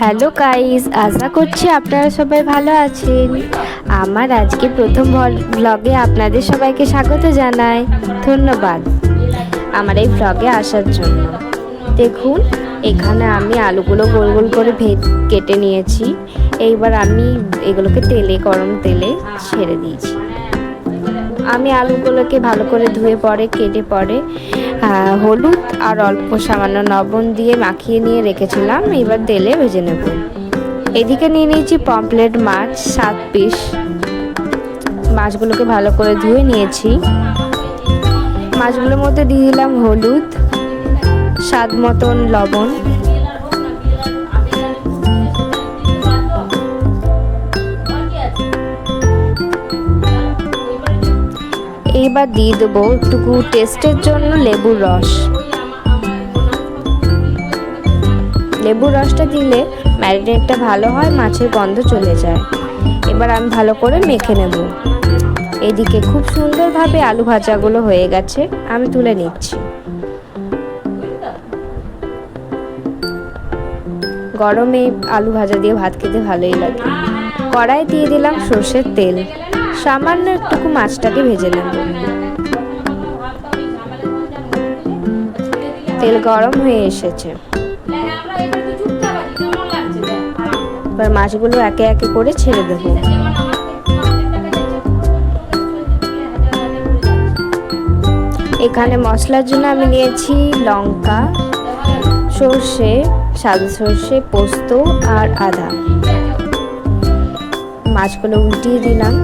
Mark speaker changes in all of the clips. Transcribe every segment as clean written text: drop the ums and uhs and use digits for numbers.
Speaker 1: Hello guys, আশা করছি আপনারা সবাই ভালো আছেন। আমার আজকে প্রথম ব্লগে আপনাদের সবাইকে স্বাগত জানাই। ধন্যবাদ আমার এই ব্লগে আসার জন্য। দেখুন, এখানে আমি আলুগুলো গোল গোল করে কেটে নিয়েছি। এইবার আমি এগুলোকে গরম তেলে ছেড়ে দিয়েছি। আমি আলুগুলোকে ভালো করে ধুয়ে কেটে হলুদ আর অল্প সামান্য লবণ দিয়ে মাখিয়ে নিয়ে রেখেছিলাম। এবার তেলে ভেজে নেব। এদিকে নিয়ে নিয়েছি পমফ্রেট মাছ 7 পিস। মাছগুলোকে ভালো করে ধুয়ে নিয়েছি। মাছগুলোর মধ্যে দিয়ে দিলাম হলুদ, স্বাদ মতন লবণ, এবার দিয়ে দেবো একটু টেস্টের জন্য লেবুর রস। লেবুর রসটা দিলে ম্যারিনেটটা ভালো হয়, মাছের গন্ধ চলে যায়। এবার আমি ভালো করে মেখে নেব। এদিকে খুব সুন্দরভাবে আলু ভাজাগুলো হয়ে গেছে, আমি তুলে নিচ্ছি। গরমে আলু ভাজা দিয়ে ভাত খেতে ভালোই লাগে। কড়াই দিয়ে দিলাম সর্ষের তেল, সামান্য একটু মাছটাকে ভেজে নেব। তেল গরম হয়ে এসেছে, এবার মাছগুলো একে একে করে ছেড়ে দেব। এখানে মশলার জন্য আমি নিয়েছি লঙ্কা, সর্ষে, সাদা সর্ষে, পোস্ত আর আদা। মাছগুলো উল্টিয়ে দিলাম।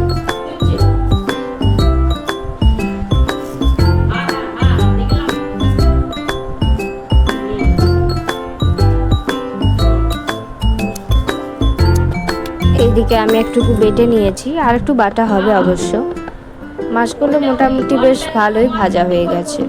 Speaker 1: এইদিকে আমি একটু বেটে নিয়েছি, আর একটু বাটা হবে অবশ্য। মাছগুলো মোটামুটি বেশ ভালোই ভাজা হয়ে গেছে।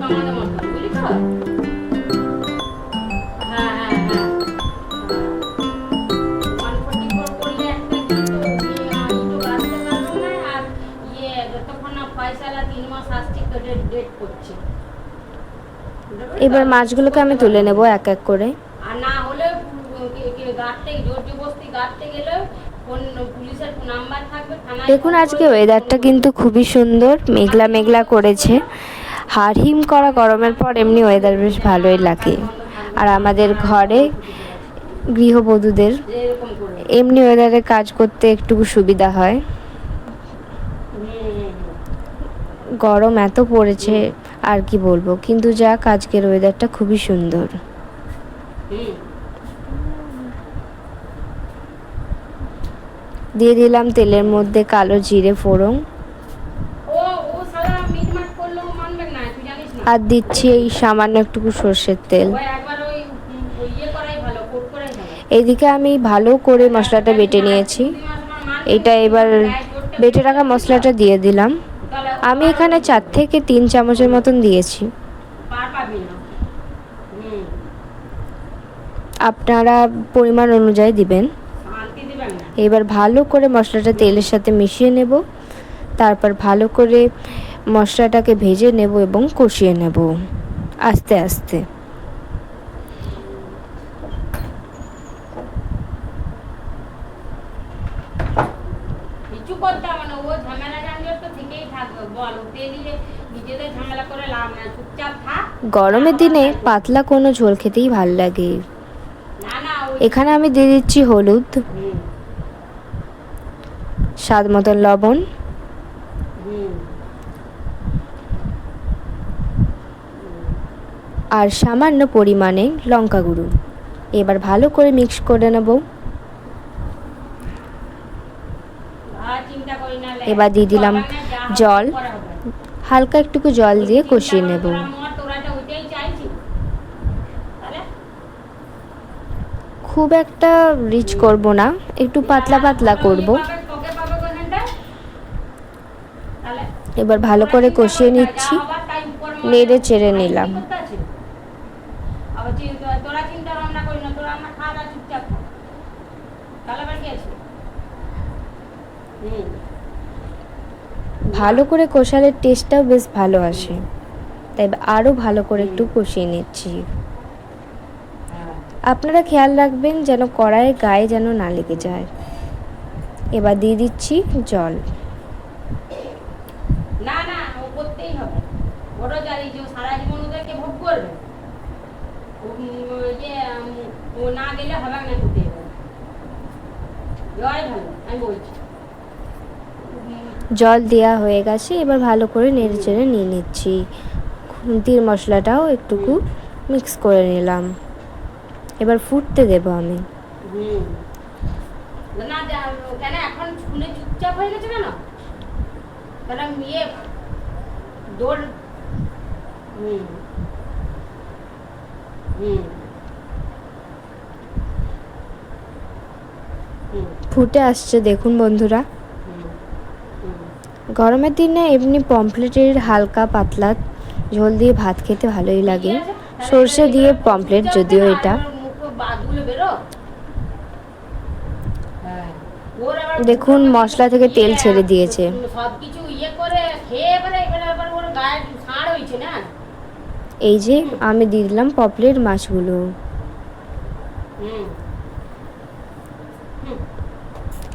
Speaker 1: এবার মাছগুলোকে আমি তুলে নেব এক এক করে। দেখুন, আজকে ওয়েদারটা কিন্তু খুবই সুন্দর, মেঘলা মেঘলা করেছে। হিম করা গরমের পর এমনি ওয়েদার বেশ ভালোই লাগে। আর আমাদের ঘরে গৃহবধূদের এমনি ওয়েদারে কাজ করতে একটু সুবিধা হয়। গরম এত পড়েছে আর কি বলবো, কিন্তু যাক আজকের ওয়েদারটা খুবই সুন্দর। দিয়ে দিলাম তেলের মধ্যে কালো জিরে ফোড়ন, আর দিচ্ছি এই সামান্য একটু সর্ষের তেল। এইদিকে আমি ভালো করে মশলাটা বেটে নিয়েছি। এটা এবার বেটে রাখা মশলাটা দিয়ে দিলাম। আমি এখানে 4 থেকে 3 চামচের মতন দিয়েছি। আপনারা পরিমাণ অনুযায়ী দিবেন। এবার ভালো করে মশলাটা তেলের সাথে মিশিয়ে নেব। তারপর ভালো করে মশলাটাকে ভেজে নেব এবং কষিয়ে নেব আস্তে আস্তে। গরমের দিনে পাতলা কোনো ঝোল খেতেই ভাল লাগে। এখানে আমি দিয়ে দিচ্ছি হলুদ, স্বাদ মতন লবণ, আর সামান্য পরিমাণে লঙ্কা গুঁড়ো। এবার ভালো করে মিক্স করে নেব। এবার দিয়ে দিলাম জল, হালকা একটুকু জল দিয়ে কষিয়ে নেব। খুব একটা রিচ করব না, একটু পাতলা পাতলা করব। এবার ভালো করে কষিয়ে নিচ্ছি, নেড়ে চেড়ে নিলাম। ভালো করে কষালে টেস্টটাও বেশ ভালো আসে, তাই আরও ভালো করে একটু কষিয়ে নিচ্ছি। আপনারা খেয়াল রাখবেন যেন কড়াইয়ের গায়ে যেন না লেগে যায়। এবার দিয়ে দিচ্ছি জল।
Speaker 2: না না ও করতেই হবে, বড় জানি যে সারা জীবন ওদেরকে ভোগ করবে, ও না গেলে হবে না, করতে হবে। জয় ভালো, আমি বলছি।
Speaker 1: জল দেওয়া হয়ে গেছে, এবার ভালো করে নেড়ে চেড়ে নিয়ে নিচ্ছি। খুন্তির মশলাটাও একটুকু মিক্স করে নিলাম। এবার ফুটতে দেব আমি।
Speaker 2: না কেন এখন শুনে চুপচাপ হয়ে গেছে কেন? কেন ইয়ে দৌড়। হুম হুম
Speaker 1: ফুটে আসছে দেখুন বন্ধুরা। গরমের দিনে এমনি পমফ্লেটের হালকা পাতলা ঝোল দিয়ে ভাত খেতে ভালোই লাগে। সর্ষে দিয়ে পমফ্লেট যদিও এটা। দেখুন মশলা থেকে তেল ছেড়ে দিয়েছে।
Speaker 2: সবকিছু ইয়ে করে খেয়ে এবারে আবার ওর গায়ে ছাড় হয়েছে না।
Speaker 1: এই যে আমি দিয়ে দিলাম পমফ্লেট মাছগুলো।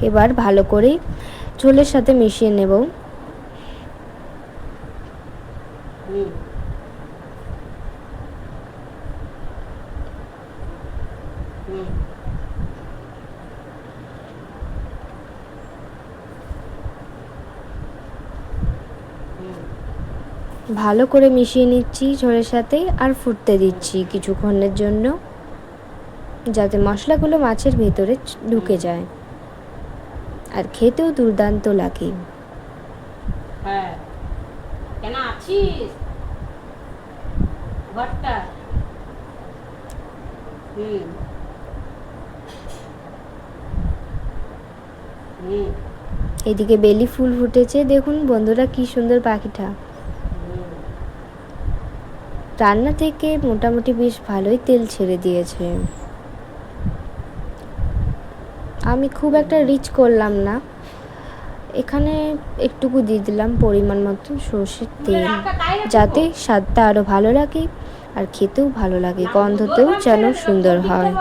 Speaker 1: এবার ভালো করে ঝোলের সাথে মিশিয়ে নেব। ভালো করে মিশিয়ে নিচ্ছি ঝোলের সাথে, আর ফুটতে দিচ্ছি কিছুক্ষণের জন্য, যাতে মশলাগুলো মাছের ভেতরে ঢুকে যায় আর খেতেও দুর্দান্ত লাগে।
Speaker 2: হ্যাঁ কেন আছিস ঘরটা?
Speaker 1: এদিকে বেলি ফুল ফুটেছে দেখুন বন্ধুরা, কি সুন্দর পাখিটা। রান্না থেকে মোটামুটি বেশ ভালোই তেল ছেড়ে দিয়েছে। আমি খুব একটা রিচ করলাম না, এখানে একটুকু দিয়ে দিলাম পরিমাণ মতো সর্ষের তেল, যাতে স্বাদটা আরও ভালো লাগে আর খেতেও ভালো লাগে, গন্ধতেও যেন সুন্দর হয়।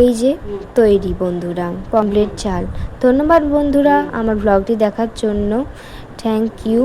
Speaker 1: এই যে তৈরি বন্ধুরা পমফ্লেট চাল। ধন্যবাদ বন্ধুরা আমার ব্লগটি দেখার জন্য। Thank you.